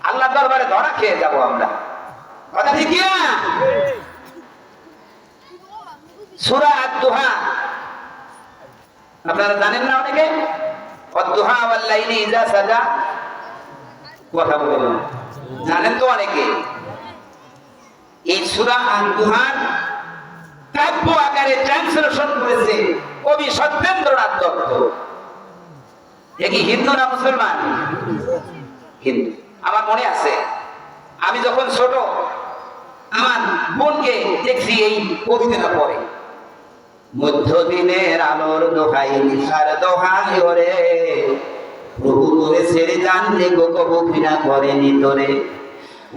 আল্লাহ দরবারে ধরা খেয়ে যাবো আমরা কথা ঠিক কি না সূরা আদ-দুহা আপনারা জানেন না অনেকে আদ-দুহা ওয়াল লাইলি ইযা সাজা কথা বলেন জানেন তো অনেকে এই সূরা আদ-দুহার কাব্য আকারে ট্রান্সলেশন করেছে কবি সত্যেন্দ্রনাথ দত্ত এ কি হিন্দু না মুসলমান হিন্দু আমার মনে আছে আমি যখন ছোট আমার বোনকে দেখছি এই কবিতাটা পড়ে মধ্যদিনের আলোর দোহাই নিশার দোহাই ওরে প্রভু তোরে ছেড়ে জানলে গো কবু ঘৃণা করেনি তোরে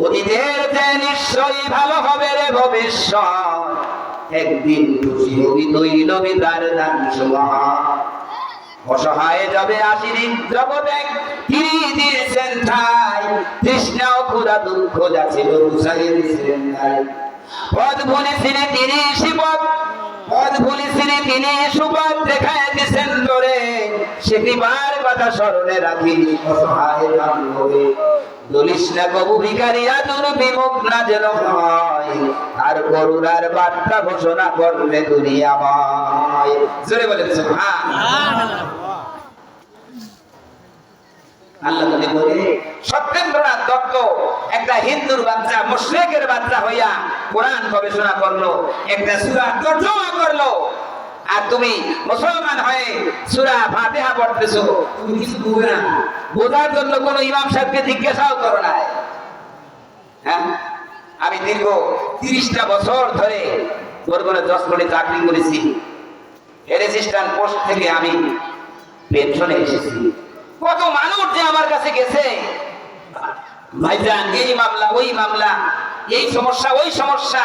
অতীতের যে নিশ্চয়ই ভালো হবে রে ভবিষ্যৎ একদিন খুশি হবি তুই নবী তার দান অসহায় যাবে আসিনি জগতে তিনি দিয়েছেন ঠাই তৃষ্ণাও ক্ষুধা দুঃখ যাচ্ছিল বুঝাই দিয়েছেন নাই পদ ভুলেছিলেন তিনি শিবক পদ ভুলেছিলেন তিনি সুপথ দেখায় দিয়েছেন তোরে সে কৃপার কথা স্মরণে রাখি অসহায় দান হবে দলিস না কবু ভিখারিয়া তোর বিমুখ না যেন হয় আর করুণার বার্তা ঘোষণা করলে দুনিয়াময় জোরে বলেন সুবহানাল্লাহ আল্লাহ যদি বলে সত্যেন্দ্রনাথ দত্ত একটা হিন্দুর বাচ্চা মুশরিকের বাচ্চা হইয়া কোরআন গবেষণা করলো একটা সূরা তর্জমা করলো আর তুমি মুসলমান হয়ে সূরা ফাতিহা পড়তেছো তুমি কিছু বুঝবে না বোঝার জন্য কোন ইমাম সাহেবকে জিজ্ঞাসাও করো না হ্যাঁ আমি দীর্ঘ 30টা বছর ধরে বরগুনা 10 কোটি চাকরি করেছি রেজিস্ট্রার পোস্ট থেকে আমি পেনশনে এসেছি কত মানুষ যে আমার কাছে গেছে ভাইজান এই মামলা ওই মামলা এই সমস্যা ওই সমস্যা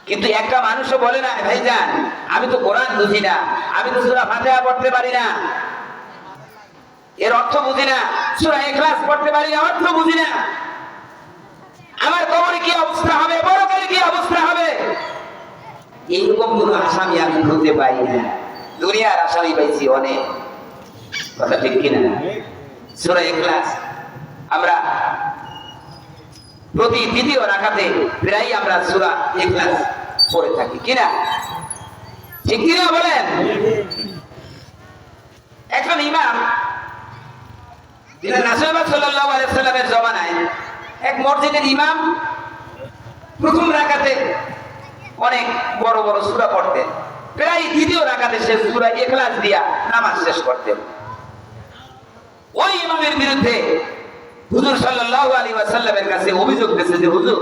কিন্তু একটা মানুষও বলে না ভাইজান আমি তো কোরআন বুঝি না আমি তো সূরা ফাতিহা পড়তে পারি না এর অর্থ বুঝি না সূরা ইখলাস পড়তে পারি না অর্থ বুঝি না আমার কবরে কি অবস্থা হবে পরকালে কি অবস্থা হবে এইরকম কোন আসামি আমি খুঁজে পাই না দুনিয়ার আসামি পাইছি অনেক কথা ঠিক কিনা সূরা ইখলাস আমরা প্রতি দ্বিতীয় রাকাতে প্রায় আমরা সূরা ইখলাস পড়ে থাকি কিনা ঠিক কিনা বলেন একজন ইমাম যিনি রাসূলুল্লাহ সাল্লাল্লাহু আলাইহি ওয়াসাল্লামের জামানায় এক মসজিদের ইমাম প্রথম রাকাতে অনেক বড় বড় সূরা পড়তেন প্রায় দ্বিতীয় রাকাতে সে সূরা ইখলাস দিয়া নামাজ শেষ করতেন ওই ইমামের বিরুদ্ধে হুজুর সাল্লাল্লাহু আলাইহি ওয়াসাল্লামের কাছে অভিযোগ দিয়েছে যে হুজুর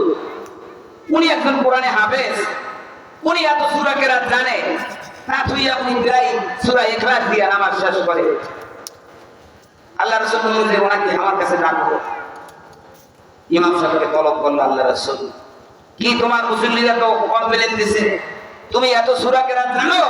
উনি একজন কোরআনে হাফেজ, উনি এত সূরা কেরাত জানে, তা তুই আপনি প্রায় সূরা ইখলাস দিয়ে নামাজ শেষ করে। আল্লাহ রাসূল বললেন যে ওনাকে আমার কাছে ডাকো। ইমাম সাহেবকে তলব করলো আল্লাহ রাসূল, কি তোমার মুসল্লিরা তো কমপ্লেন দিছে, তুমি এত সূরা কেরাত জানো,